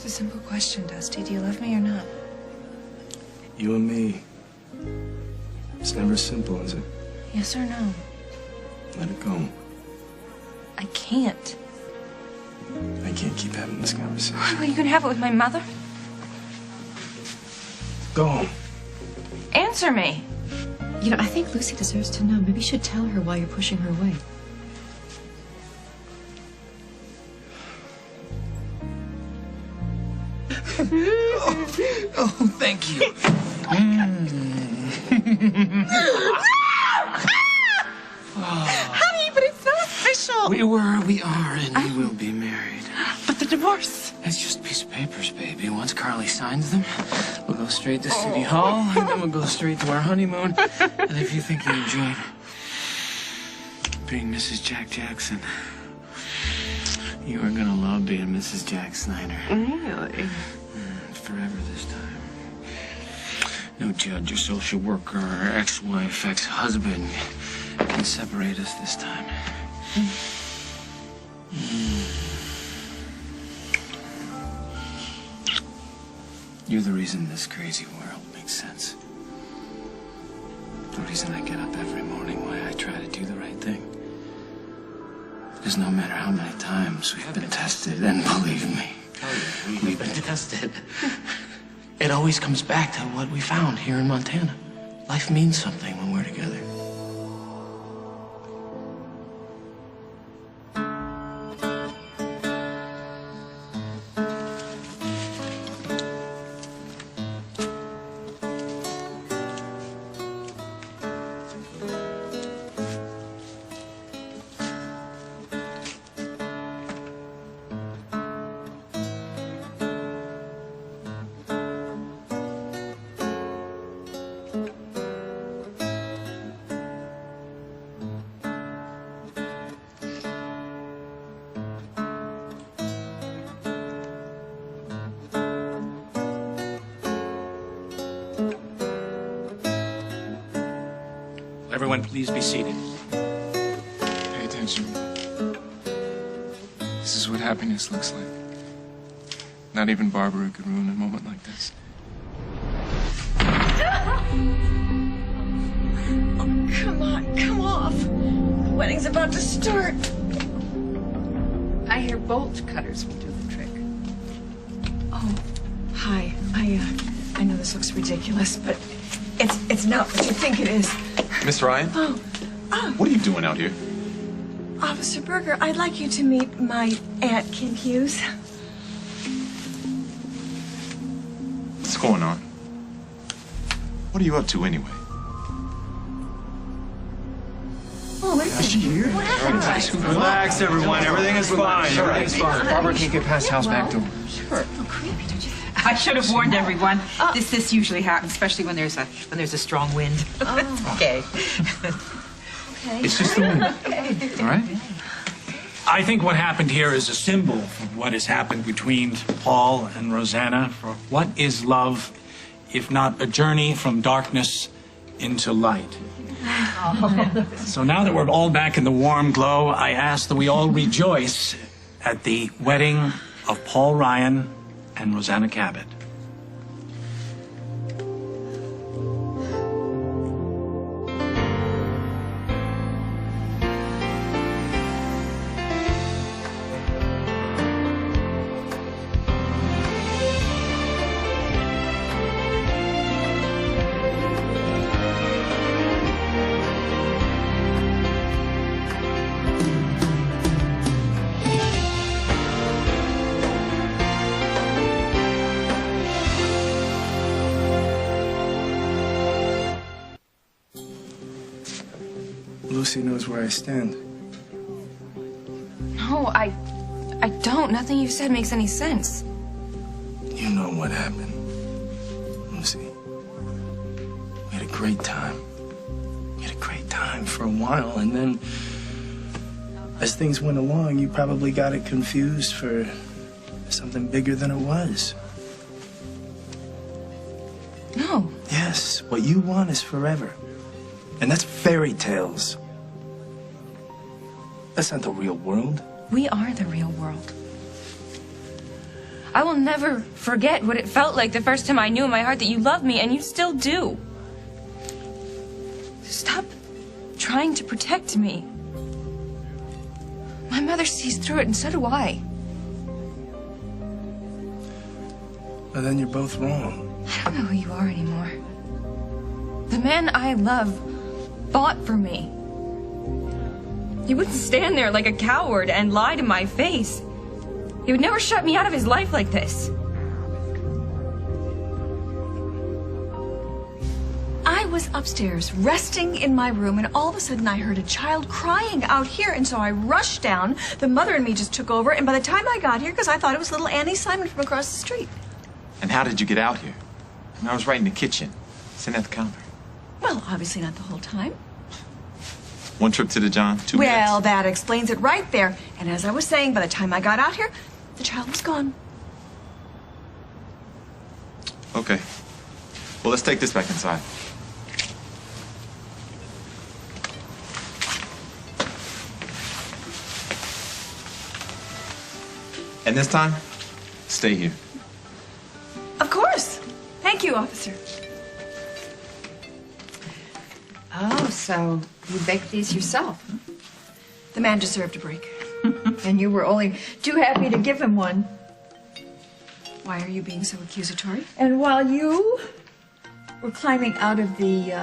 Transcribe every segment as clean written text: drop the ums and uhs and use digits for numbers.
It's a simple question, Dusty. Do you love me or not? You and me. It's never simple, is it? Yes or no? Let it go. I can't. I can't keep having this conversation. Well, you can have it with my mother. Go home. Answer me. You know, I think Lucy deserves to know. Maybe you should tell her why you're pushing her away. Oh, thank you. Honey, but it's so official. We are, and we will be married. But the divorce. It's just a piece of papers, baby. Once Carly signs them, we'll go straight to City Hall, and then we'll go straight to our honeymoon. And if you think you enjoyed being Mrs. Jack Jackson, you are gonna love being Mrs. Jack Snyder. Really? Forever this time. No judge or social worker or ex-wife, ex-husband can separate us this time. You're the reason this crazy world makes sense. The reason I get up every morning, why I try to do the right thing. Because no matter how many times we've been tested, and believe me, we've been tested, it always comes back to what we found here in Montana. Life means something when we're together. Everyone, please be seated. Pay attention. This is what happiness looks like. Not even Barbara could ruin a moment like this. Oh, come on, come off. The wedding's about to start. I hear bolt cutters will do the trick. Oh, hi. I know this looks ridiculous, but it's not what you think it is. Miss Ryan? What are you doing out here? Officer Berger, I'd like you to meet my Aunt Kim Hughes. What's going on? What are you up to anyway? Oh, what is it? What happened? Relax, everyone. Everything is fine. Everything's fine. Barbara can't get past house back door. Sure. Oh, creepy, don't you? I should have warned everyone. This usually happens, especially when there's a strong wind. Oh. Okay. Okay. It's just the wind. All right? I think what happened here is a symbol of what has happened between Paul and Rosanna. For what is love, if not a journey from darkness into light? So now that we're all back in the warm glow, I ask that we all rejoice at the wedding of Paul Ryan and Rosanna Cabot. Lucy knows where I stand. No, I don't. Nothing you've said makes any sense. You know what happened, Lucy. We had a great time. We had a great time for a while, and then as things went along, you probably got it confused for something bigger than it was. No. Yes, what you want is forever. And that's fairy tales. That's not the real world. We are the real world. I will never forget what it felt like the first time I knew in my heart that you loved me, and you still do. Stop trying to protect me. My mother sees through it, and so do I. Well, then you're both wrong. I don't know who you are anymore. The man I love fought for me. He wouldn't stand there like a coward and lie to my face. He would never shut me out of his life like this. I was upstairs, resting in my room, and all of a sudden I heard a child crying out here, and so I rushed down. The mother and me just took over, and by the time I got here, because I thought it was little Annie Simon from across the street. And how did you get out here? I was right in the kitchen, sitting at the counter. Well, obviously not the whole time. One trip to the John, 2 minutes. Well, that explains it right there. And as I was saying, by the time I got out here, the child was gone. Okay. Well, let's take this back inside. And this time, stay here. Of course. Thank you, officer. Oh, so you baked these yourself. The man deserved a break. And you were only too happy to give him one. Why are you being so accusatory? And while you were climbing out of the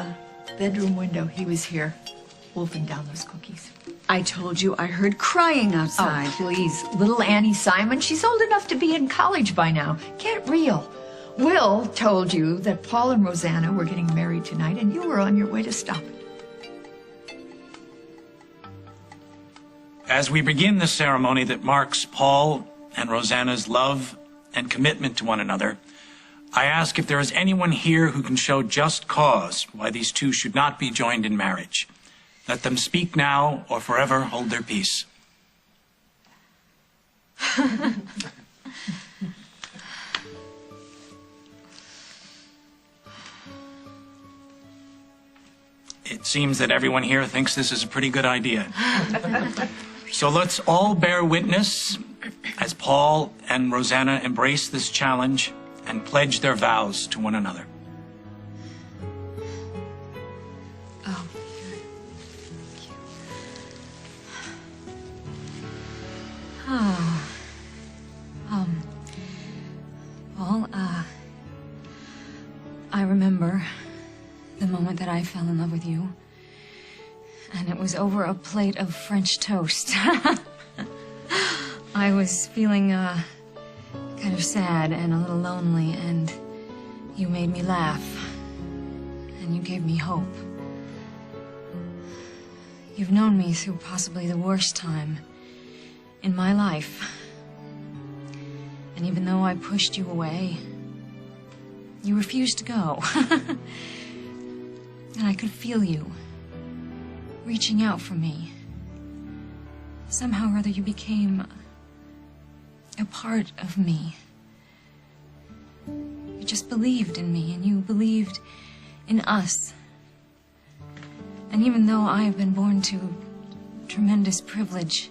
bedroom window, he was here wolfing down those cookies. I told you I heard crying outside. Oh, please. Little Annie Simon, she's old enough to be in college by now. Get real. Will told you that Paul and Rosanna were getting married tonight, and you were on your way to stop it. As we begin the ceremony that marks Paul and Rosanna's love and commitment to one another, I ask if there is anyone here who can show just cause why these two should not be joined in marriage. Let them speak now or forever hold their peace. It seems that everyone here thinks this is a pretty good idea. So let's all bear witness as Paul and Rosanna embrace this challenge and pledge their vows to one another. Oh, Paul, I remember the moment that I fell in love with you, and it was over a plate of French toast. I was feeling kind of sad and a little lonely, and you made me laugh, and you gave me hope. You've known me through possibly the worst time in my life, and even though I pushed you away, you refused to go. And I could feel you reaching out for me. Somehow or other, you became a part of me. You just believed in me, and you believed in us. And even though I have been born to tremendous privilege,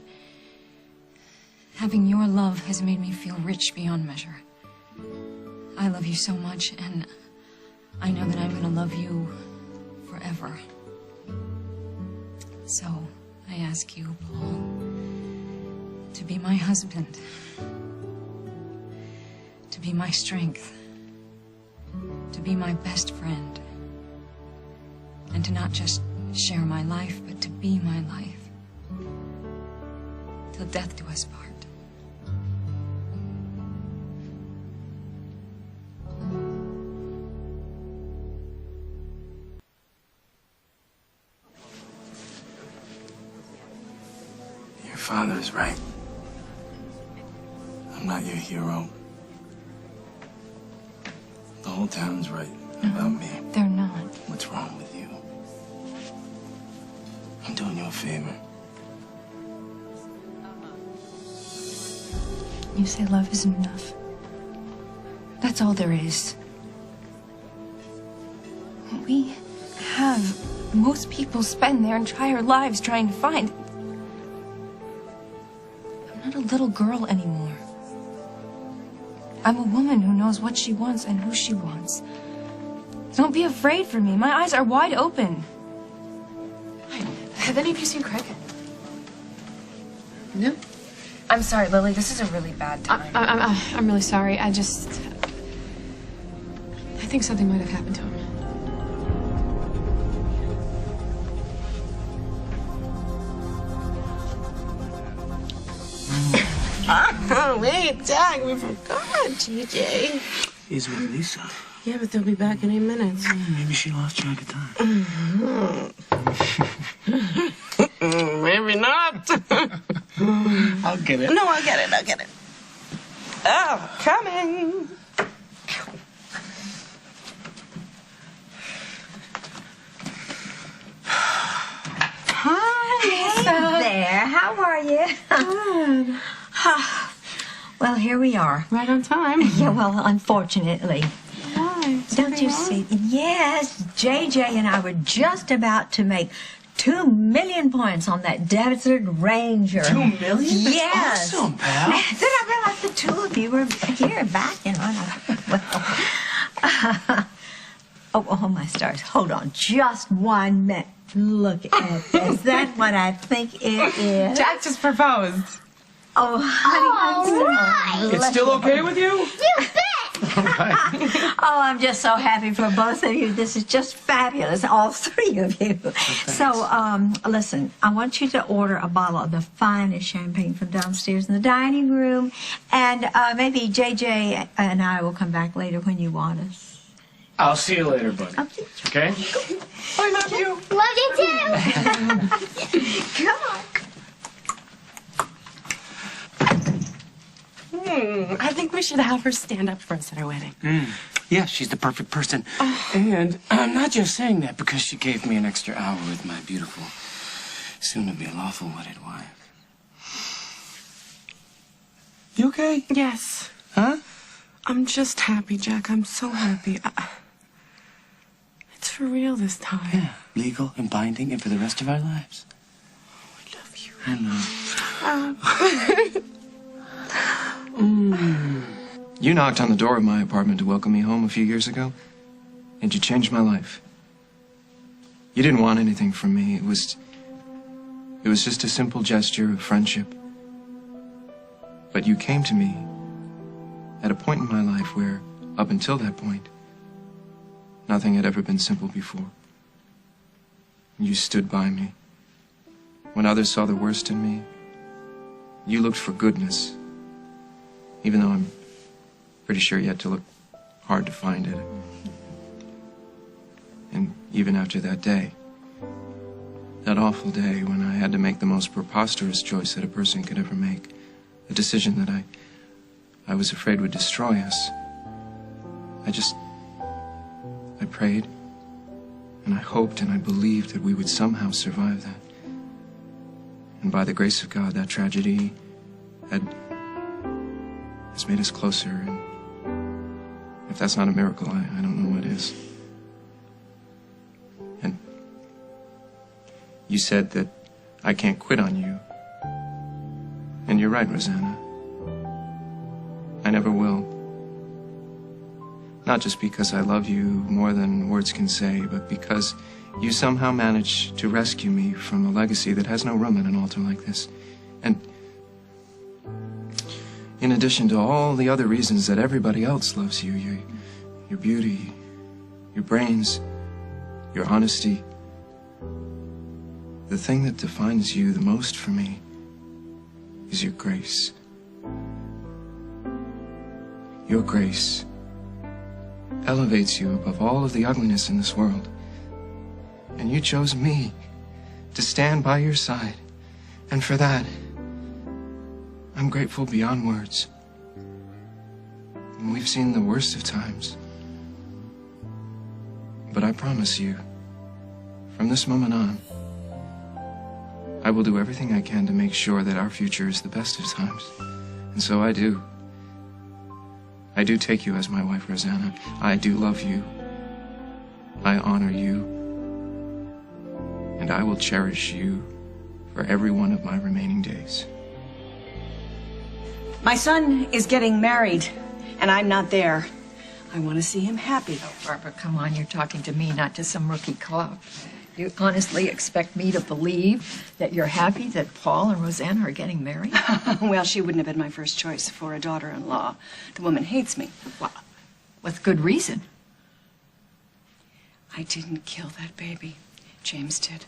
having your love has made me feel rich beyond measure. I love you so much, and I know that I'm going to love you forever. So, I ask you, Paul, to be my husband, to be my strength, to be my best friend, and to not just share my life, but to be my life, till death do us part. Your father's right. I'm not your hero. The whole town's right about me. They're not. What's wrong with you? I'm doing you a favor. You say love isn't enough. That's all there is. We have, most people spend their entire lives trying to find. I'm not a little girl anymore. I'm a woman who knows what she wants and who she wants. Don't be afraid for me. My eyes are wide open. Have any of you seen Craig? No. I'm sorry, Lily. This is a really bad time. I'm really sorry. I think something might have happened to him. Oh, wait, Jack, we forgot GJ. He's with Lisa. Yeah, but they'll be back in 8 minutes. Maybe she lost track of time. Maybe not. I'll get it. No, I'll get it. Oh, coming. Hi there. How are you? Good. Well, here we are. Right on time. Yeah, well, unfortunately. Why? Don't you see? Yes, JJ and I were just about to make 2 million points on that Desert Ranger. 2 million? Yes. That's awesome, pal. Then I realized the two of you were here back, you know. Oh, my stars. Hold on just 1 minute. Look at this. Is that what I think it is? Jack just proposed. Oh, honey, I'm so It's still okay with you? Oh, I'm just so happy for both of you. This is just fabulous, all 3 of you. So, listen, I want you to order a bottle of the finest champagne from downstairs in the dining room, and maybe JJ and I will come back later when you want us. I'll see you later, buddy. Okay? I love you. Love you too. Come on. I think we should have her stand up for us at our wedding. Yeah, she's the perfect person. And I'm not just saying that because she gave me an extra hour with my beautiful, soon-to-be lawful wedded wife. You okay? Yes. Huh? I'm just happy, Jack. I'm so happy. It's for real this time. Yeah, legal and binding and for the rest of our lives. I love you. I know. You knocked on the door of my apartment to welcome me home a few years ago, and you changed my life. You didn't want anything from me. It was just a simple gesture of friendship. But you came to me at a point in my life where, up until that point, nothing had ever been simple before. You stood by me. When others saw the worst in me, you looked for goodness. Even though I'm pretty sure you had to look hard to find it. And even after that day, that awful day when I had to make the most preposterous choice that a person could ever make, a decision that I was afraid would destroy us, I prayed, and I hoped and I believed that we would somehow survive that. And by the grace of God, that tragedy has made us closer, and if that's not a miracle, I don't know what is. And you said that I can't quit on you. And you're right, Rosanna. I never will. Not just because I love you more than words can say, but because you somehow managed to rescue me from a legacy that has no room at an altar like this. And in addition to all the other reasons that everybody else loves you, your beauty, your brains, your honesty, the thing that defines you the most for me is your grace. Your grace elevates you above all of the ugliness in this world. And you chose me to stand by your side. And for that, I'm grateful beyond words. And we've seen the worst of times. But I promise you, from this moment on, I will do everything I can to make sure that our future is the best of times. And so I do. I do take you as my wife, Rosanna. I do love you. I honor you. And I will cherish you for every one of my remaining days. My son is getting married and I'm not there. I want to see him happy. Oh, Barbara, come on. You're talking to me, not to some rookie cop. You honestly expect me to believe that you're happy that Paul and Rosanna are getting married? Well, she wouldn't have been my first choice for a daughter-in-law. The woman hates me. Well, with good reason. I didn't kill that baby. James did.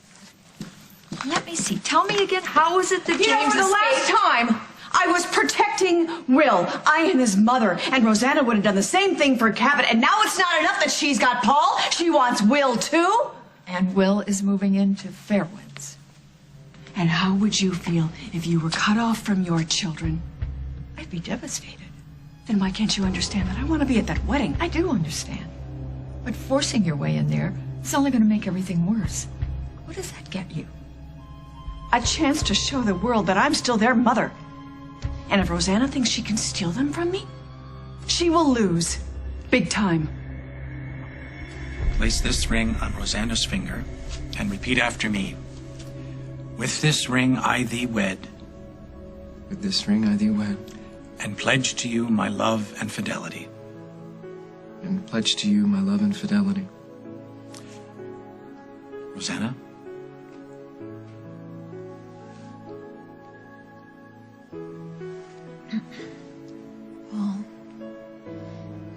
Let me see. Tell me again, how is it that James for the last escaped? time, I was protecting Will. I am his mother, and Rosanna would have done the same thing for Cabot, and now it's not enough that she's got Paul. She wants Will, too. And Will is moving into Fairwinds. And how would you feel if you were cut off from your children? I'd be devastated. Then why can't you understand that I want to be at that wedding? I do understand. But forcing your way in there is only going to make everything worse. What does that get you? A chance to show the world that I'm still their mother. And if Rosanna thinks she can steal them from me, she will lose. Big time. Place this ring on Rosanna's finger and repeat after me. With this ring I thee wed. With this ring I thee wed. And pledge to you my love and fidelity. And pledge to you my love and fidelity. Rosanna? Paul,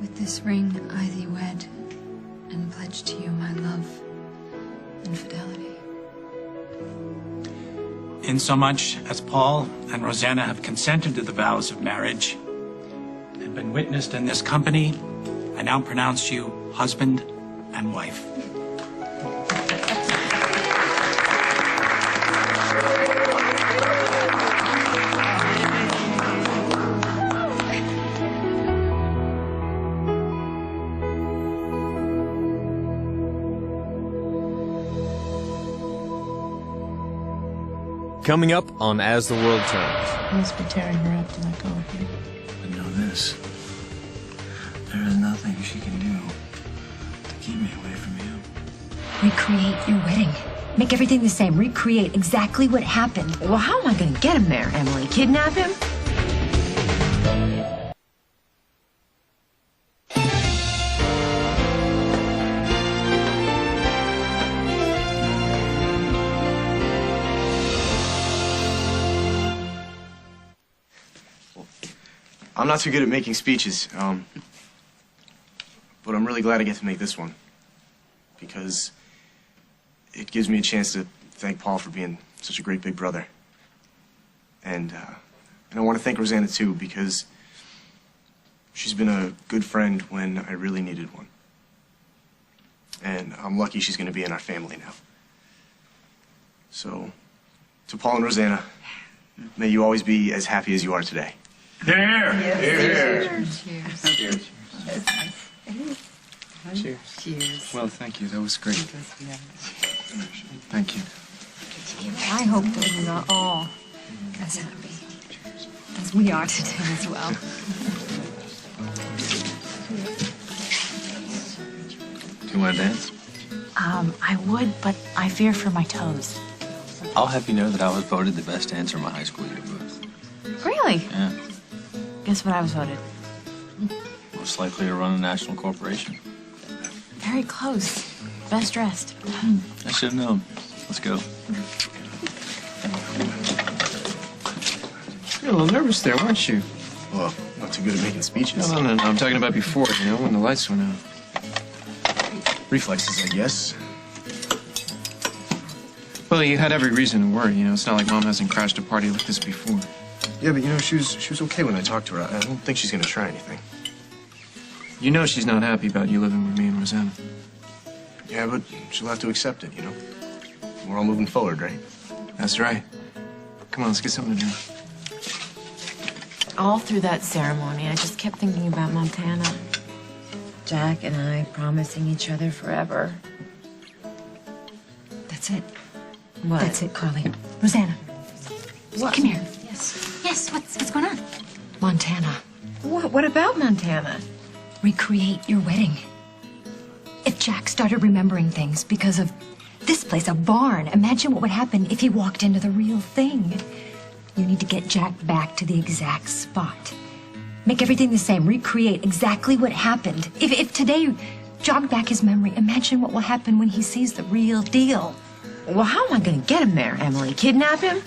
with this ring I thee wed, and pledge to you my love and fidelity. Insomuch as Paul and Rosanna have consented to the vows of marriage and been witnessed in this company, I now pronounce you husband and wife. Coming up on As the World Turns. You must be tearing her up to let go of you. But know this. There is nothing she can do to keep me away from you. Recreate your wedding. Make everything the same. Recreate exactly what happened. Well, how am I going to get him there, Emily? Kidnap him? I'm not too good at making speeches, but I'm really glad I get to make this one because it gives me a chance to thank Paul for being such a great big brother. And I want to thank Rosanna too because she's been a good friend when I really needed one. And I'm lucky she's going to be in our family now. So, to Paul and Rosanna, may you always be as happy as you are today. Here! Cheers. Cheers. Cheers. Cheers. Well, thank you. That was great. Thank you. I hope that we are all as happy as we are today as well. Do you want to dance? I would, but I fear for my toes. I'll have you know that I was voted the best dancer in my high school yearbooks. Really? Yeah. Guess what I was voted? Most likely to run a national corporation. Very close. Best dressed. I should have known. Let's go. You're a little nervous there, weren't you? Well, not too good at making speeches. No. I'm talking about before, when the lights went out. Reflexes, I guess. Well, you had every reason to worry, It's not like Mom hasn't crashed a party like this before. Yeah, but she was okay when I talked to her. I don't think she's gonna try anything. You know she's not happy about you living with me and Rosanna. Yeah, but she'll have to accept it, We're all moving forward, right? That's right. Come on, let's get something to do. All through that ceremony, I just kept thinking about Montana. Jack and I promising each other forever. That's it. What? That's it, Carly. Rosanna. What? Come here. Yes, what's going on? Montana. What about Montana? Recreate your wedding. If Jack started remembering things because of this place, a barn, imagine what would happen if he walked into the real thing. You need to get Jack back to the exact spot. Make everything the same. Recreate exactly what happened. If today jogged back his memory, imagine what will happen when he sees the real deal. Well, how am I going to get him there, Emily? Kidnap him?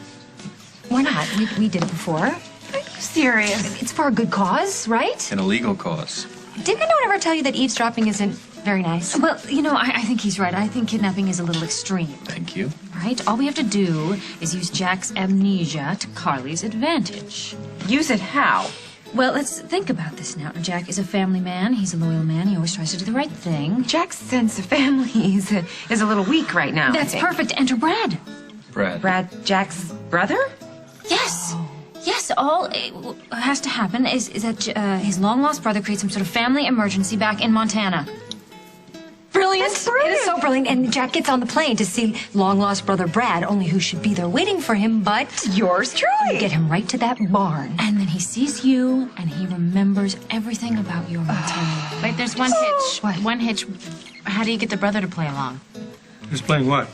Why not? We did it before. Are you serious? It's for a good cause, right? An illegal cause. Didn't anyone ever tell you that eavesdropping isn't very nice? Well, you know, I think he's right. I think kidnapping is a little extreme. Thank you. Right? All we have to do is use Jack's amnesia to Carly's advantage. Use it how? Well, let's think about this now. Jack is a family man. He's a loyal man. He always tries to do the right thing. Jack's sense of family is a little weak right now. That's perfect. Enter Brad. Brad. Brad, Jack's brother? Yes. Yes, all it has to happen is that his long-lost brother creates some sort of family emergency back in Montana. Brilliant. That's brilliant. It is so brilliant. And Jack gets on the plane to see long-lost brother Brad, only who should be there waiting for him but... Yours truly. Get him right to that barn. And then he sees you, and he remembers everything about your Montana life. Wait, there's one hitch. What? One hitch. How do you get the brother to play along? Who's playing what?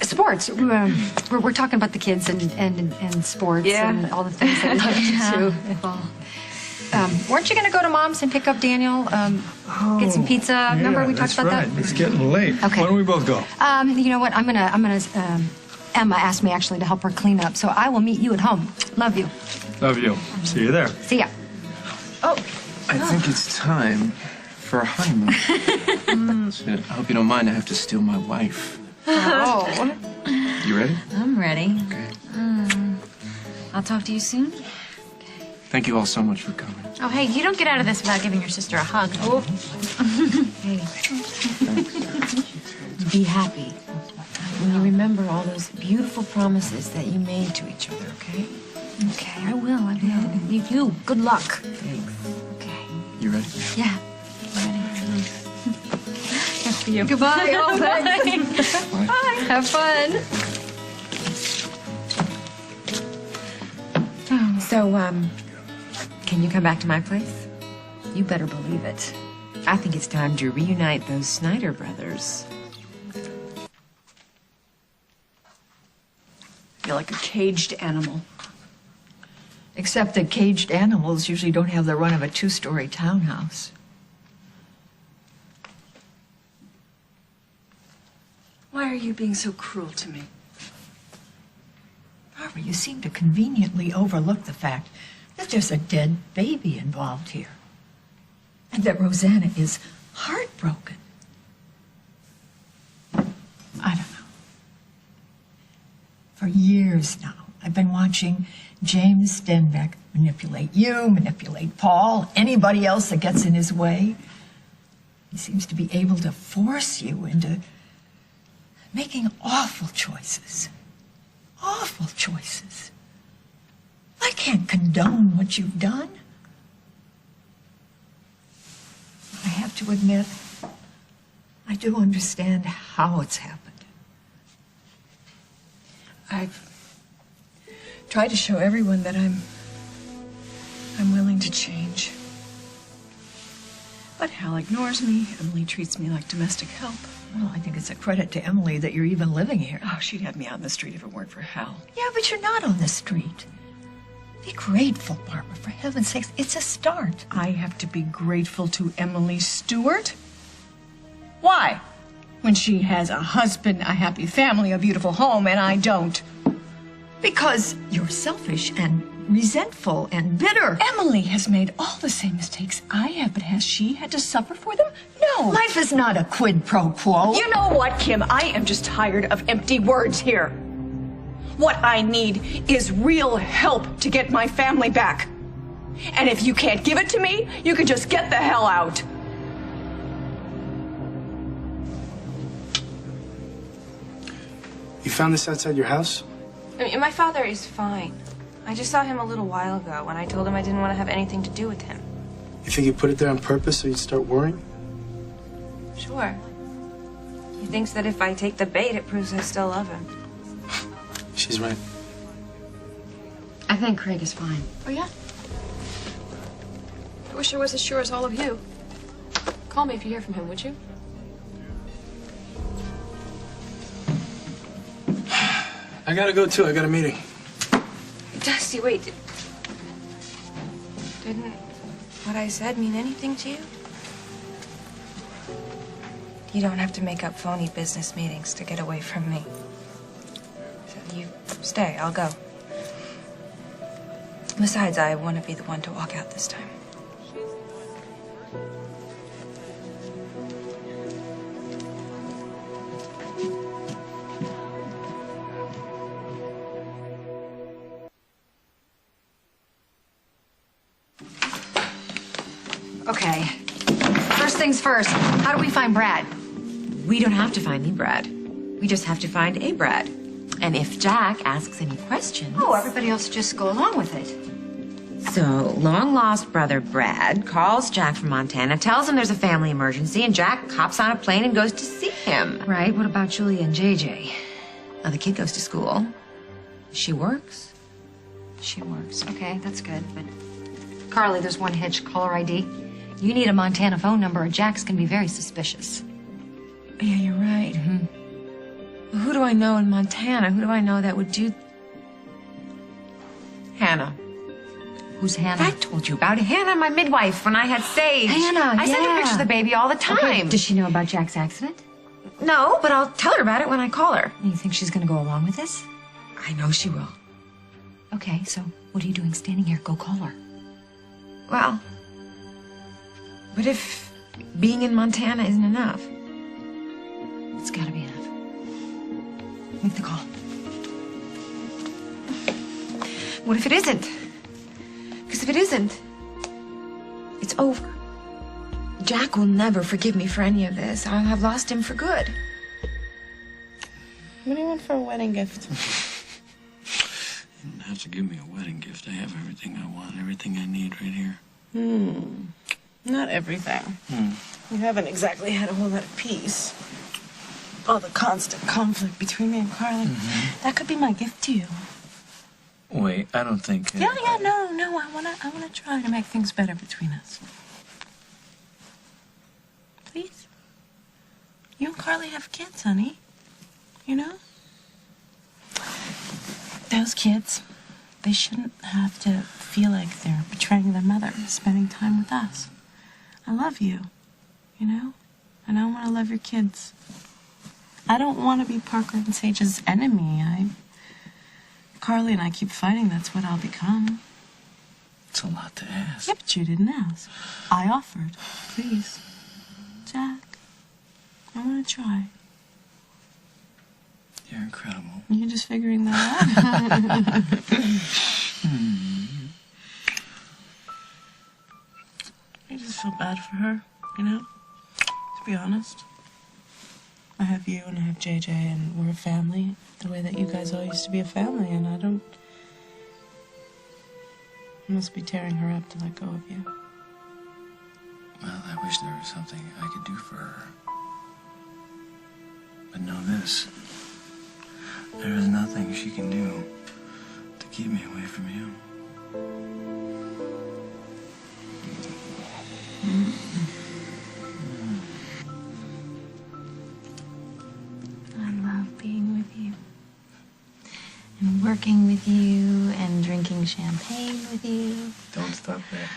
Sports. We're talking about the kids and sports and all the things that we love to do. Weren't you going to go to Mom's and pick up Daniel? Get some pizza. Remember we talked about that? It's getting late. Okay. Why don't we both go? You know what? I'm gonna. Emma asked me actually to help her clean up, so I will meet you at home. Love you. Love you. See you there. See ya. I think it's time for a honeymoon. So, I hope you don't mind. I have to steal my wife. Oh. You ready? I'm ready. Okay. I'll talk to you soon. Thank you all so much for coming. Oh, hey, you don't get out of this without giving your sister a hug. Oh. Hey. Be happy when you remember all those beautiful promises that you made to each other, okay? Okay, I will. You. Good luck. Thanks. Okay. You ready? Yeah. After you. Goodbye. Oh, thanks. Bye. Have fun. So, can you come back to my place? You better believe it. I think it's time to reunite those Snyder brothers. You're like a caged animal. Except that caged animals usually don't have the run of a two-story townhouse. Why are you being so cruel to me? Barbara, you seem to conveniently overlook the fact that there's a dead baby involved here. And that Rosanna is heartbroken. I don't know. For years now, I've been watching James Stenbeck manipulate you, manipulate Paul, anybody else that gets in his way. He seems to be able to force you into making awful choices. Awful choices. I can't condone what you've done. I have to admit, I do understand how it's happened. I've tried to show everyone that I'm willing to change. But Hal ignores me. Emily treats me like domestic help. Well, I think it's a credit to Emily that you're even living here. Oh, she'd have me out in the street if it weren't for Hal. Yeah, but you're not on the street. Be grateful, Barbara, for heaven's sakes. It's a start. I have to be grateful to Emily Stewart? Why? When she has a husband, a happy family, a beautiful home, and I don't. Because you're selfish and resentful and bitter. Emily has made all the same mistakes I have, but has she had to suffer for them? No. Life is not a quid pro quo. You know what, Kim? I am just tired of empty words here. What I need is real help to get my family back. And if you can't give it to me, you can just get the hell out. You found this outside your house? I mean, my father is fine. I just saw him a little while ago, and I told him I didn't want to have anything to do with him. You think you put it there on purpose so you'd start worrying? Sure. He thinks that if I take the bait, it proves I still love him. She's right. I think Craig is fine. Oh, yeah? I wish I was as sure as all of you. Call me if you hear from him, would you? I gotta go too. I got a meeting. Dusty, wait. Didn't what I said mean anything to you? You don't have to make up phony business meetings to get away from me. So you stay, I'll go. Besides, I want to be the one to walk out this time. Okay. First things first, how do we find Brad? We don't have to find the Brad. We just have to find a Brad. And if Jack asks any questions... Oh, everybody else just go along with it. So, long-lost brother Brad calls Jack from Montana, tells him there's a family emergency, and Jack hops on a plane and goes to see him. Right, what about Julie and JJ? Well, the kid goes to school. She works. She works. Okay, that's good, but... Carly, there's one hitch. Caller ID. You need a Montana phone number, or Jack's gonna be very suspicious. Yeah, you're right. Mm-hmm. Who do I know in Montana? Who do I know that would do... Hannah. Who's Hannah? I told you about Hannah, my midwife, when I had Sage. Hannah, I send her pictures of the baby all the time. Okay. Does she know about Jack's accident? No, but I'll tell her about it when I call her. You think she's gonna go along with this? I know she will. Okay, so what are you doing standing here? Go call her. Well, what if being in Montana isn't enough? It's gotta be enough. Make the call. What if it isn't? Because if it isn't, it's over. Jack will never forgive me for any of this. I'll have lost him for good. What do you want for a wedding gift? You don't have to give me a wedding gift. I have everything I want, everything I need right here. Not everything. You haven't exactly had a whole lot of peace. All the constant conflict between me and Carly. That could be my gift to you. Wait, I don't think... No, I wanna try to make things better between us. Please? You and Carly have kids, honey. You know? Those kids, they shouldn't have to feel like they're betraying their mother, spending time with us. I love you, you know? And I want to love your kids. I don't want to be Parker and Sage's enemy. Carly and I keep fighting, that's what I'll become. It's a lot to ask. Yeah, but you didn't ask. I offered. Please. Jack, I want to try. You're incredible. You're just figuring that out? I just feel bad for her, you know? To be honest. I have you and I have JJ and we're a family the way that you guys all used to be a family, and I don't... I must be tearing her up to let go of you. Well, I wish there was something I could do for her. But know this. There is nothing she can do to keep me away from you. I love being with you. And working with you and drinking champagne with you. Don't stop there.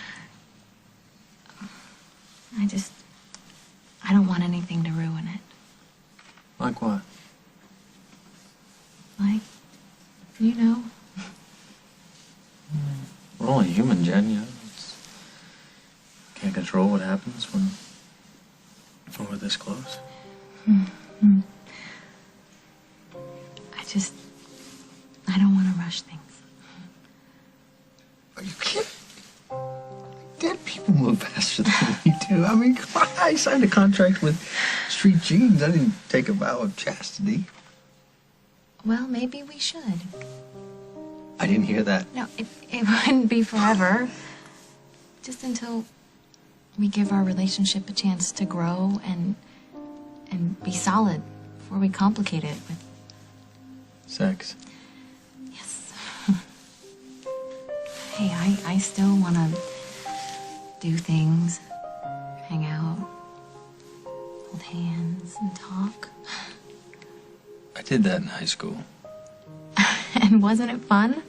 I don't want anything to ruin it. Like what? Like, you know. We're only human, Jen, you know. Can't control what happens when we're this close. I don't want to rush things. Are you kidding? Dead people move faster than we do. I mean, come on. I signed a contract with Street Jeans. I didn't take a vow of chastity. Well, maybe we should. I didn't hear that. No, it wouldn't be forever. Just until we give our relationship a chance to grow and be solid before we complicate it with Sex. yes. Hey, I still want to do things, hang out, hold hands and talk. I did that in high school. And wasn't it fun?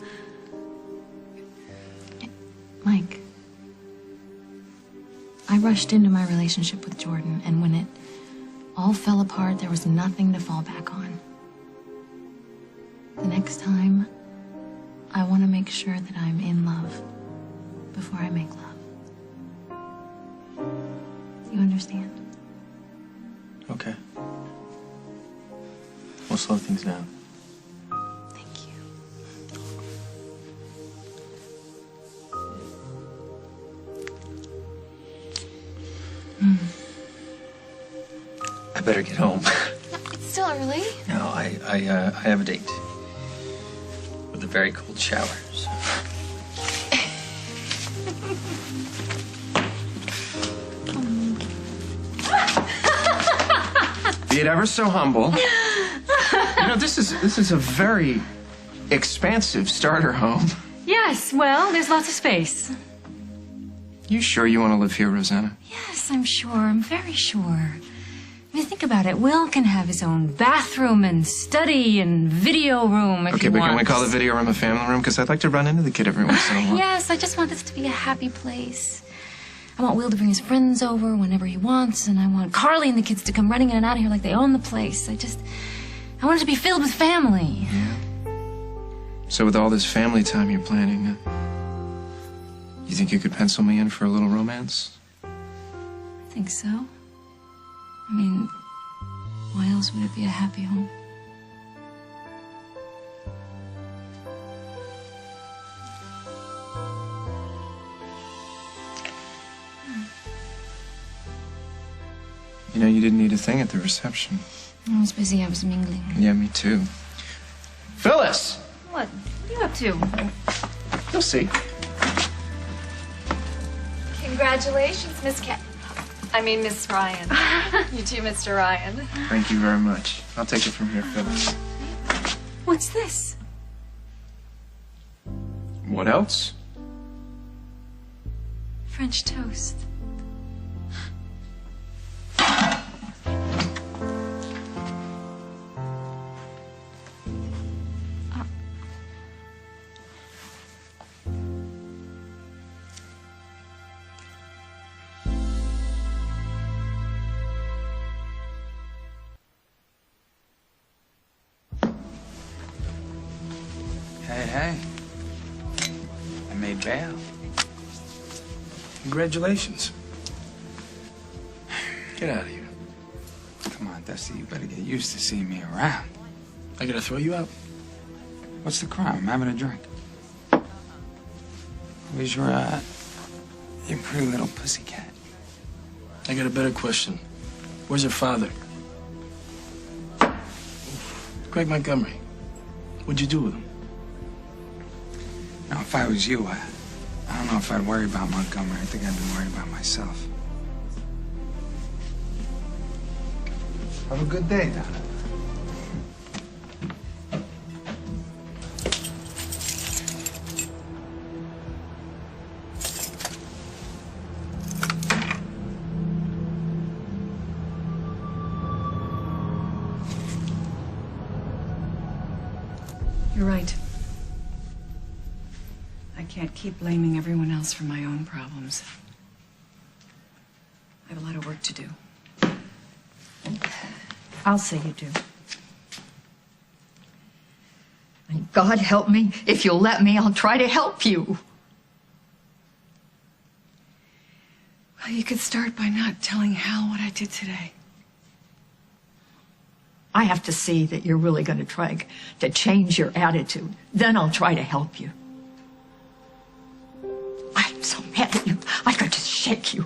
Mike, rushed into my relationship with Jordan, and when it all fell apart, there was nothing to fall back on. The next time, I want to make sure that I'm in love before I make love. You understand? Okay. We'll slow things down. Thank you. I better get home. It's still early. No, I have a date with a very cold shower. So. Be it ever so humble. You know, this is a very expansive starter home. Yes, well, there's lots of space. You sure you want to live here, Rosanna? Yes, I'm sure. I'm very sure. I mean, think about it. Will can have his own bathroom and study and video room if Okay, he but wants. can we call the video room a family room? Because I'd like to run into the kid every once in a while. Yes, I just want this to be a happy place. I want Will to bring his friends over whenever he wants, and I want Carly and the kids to come running in and out of here like they own the place. I want it to be filled with family. Yeah. So with all this family time you're planning, you think you could pencil me in for a little romance? I think so. I mean, why else would it be a happy home? You know, you didn't need a thing at the reception. I was busy. I was mingling. Yeah, me too. Phyllis! What? What are you up to? You'll see. Congratulations, Miss Ryan. You too, Mr. Ryan. Thank you very much. I'll take it from here, Phyllis. What's this? What else? French toast. Hey. I made bail. Congratulations. Get out of here. Come on, Dusty, you better get used to seeing me around. I gotta throw you out. What's the crime? I'm having a drink. Where's your pretty little pussycat? I got a better question. Where's her father? Greg Montgomery. What'd you do with him? Now, if I was you, I don't know if I'd worry about Montgomery. I think I'd be worried about myself. Have a good day, Donna. You're right. I can't keep blaming everyone else for my own problems. I have a lot of work to do. I'll say you do. And God help me. If you'll let me, I'll try to help you. Well, you could start by not telling Hal what I did today. I have to see that you're really going to try to change your attitude. Then I'll try to help you. I'm so mad at you, I could just shake you.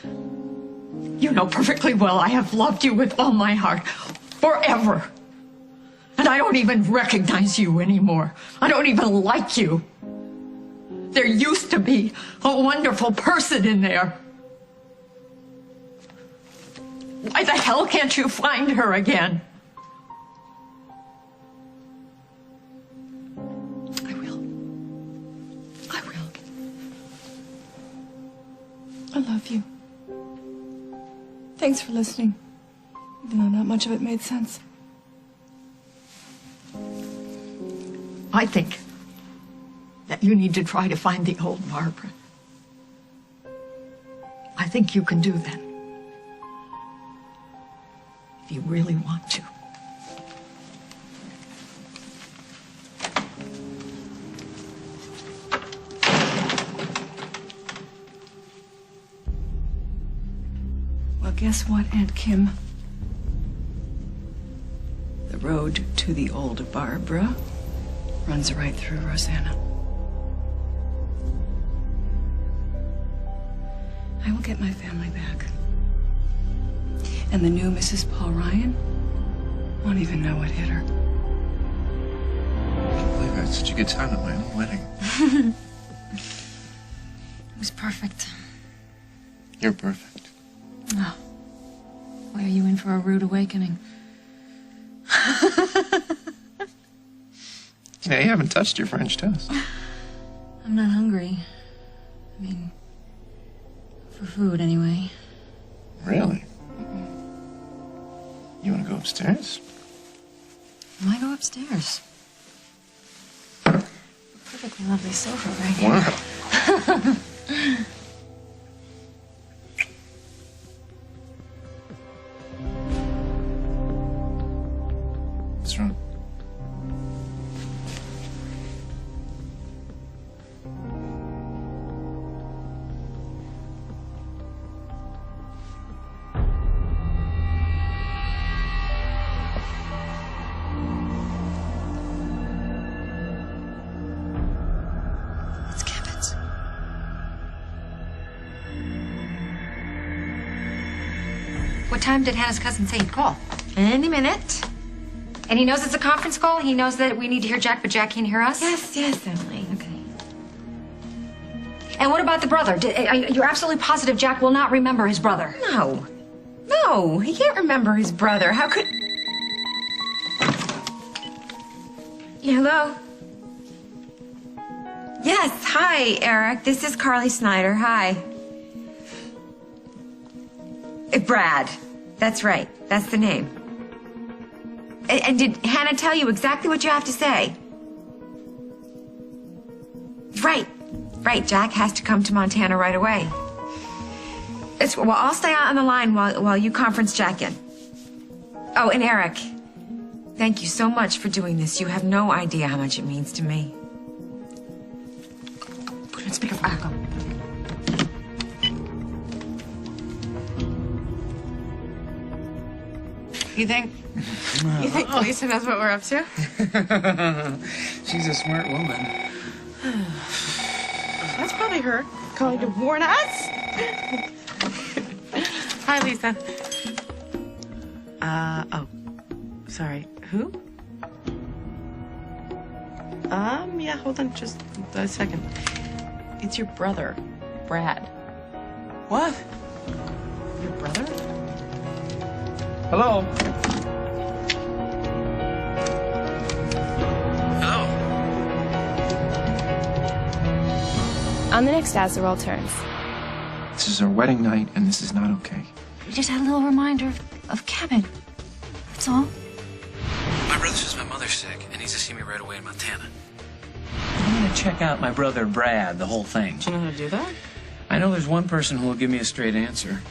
You know perfectly well I have loved you with all my heart, forever. And I don't even recognize you anymore. I don't even like you. There used to be a wonderful person in there. Why the hell can't you find her again? I love you. Thanks for listening, even though not much of it made sense. I think that you need to try to find the old Barbara. I think you can do that. If you really want to. Well, guess what, Aunt Kim? The road to the old Barbara runs right through Rosanna. I will get my family back. And the new Mrs. Paul Ryan won't even know what hit her. I can't believe I had such a good time at my own wedding. It was perfect. You're perfect. Oh. Why are you in for a rude awakening? Yeah, you haven't touched your French toast. I'm not hungry. I mean, for food anyway. Really? You want to go upstairs? Why go upstairs? Perfectly lovely sofa right here. Wow. What's wrong? It's Kevin's. What time did Hannah's cousin say he'd call? Any minute. And he knows it's a conference call? He knows that we need to hear Jack, but Jack can't hear us? Yes, Emily. Okay. And what about the brother? You're absolutely positive Jack will not remember his brother? No, he can't remember his brother. How could... Yeah, hello? Yes, hi, Eric. This is Carly Snyder. Hi. Brad. That's right. That's the name. And did Hannah tell you exactly what you have to say? Right. Jack has to come to Montana right away. Well, I'll stay out on the line while you conference Jack in. Oh, and Eric, thank you so much for doing this. You have no idea how much it means to me. Put it on speaker. Go. You think Lisa knows what we're up to? She's a smart woman. That's probably her calling to warn us. Hi, Lisa. Oh. Sorry. Who? Yeah, hold on just a second. It's your brother, Brad. What? Your brother? Hello? On the next As the World Turns. This is our wedding night, and this is not okay. We just had a little reminder of Kevin. That's all. My brother says my mother's sick and needs to see me right away in Montana. I'm gonna check out my brother Brad, the whole thing. Do you know how to do that? I know there's one person who will give me a straight answer.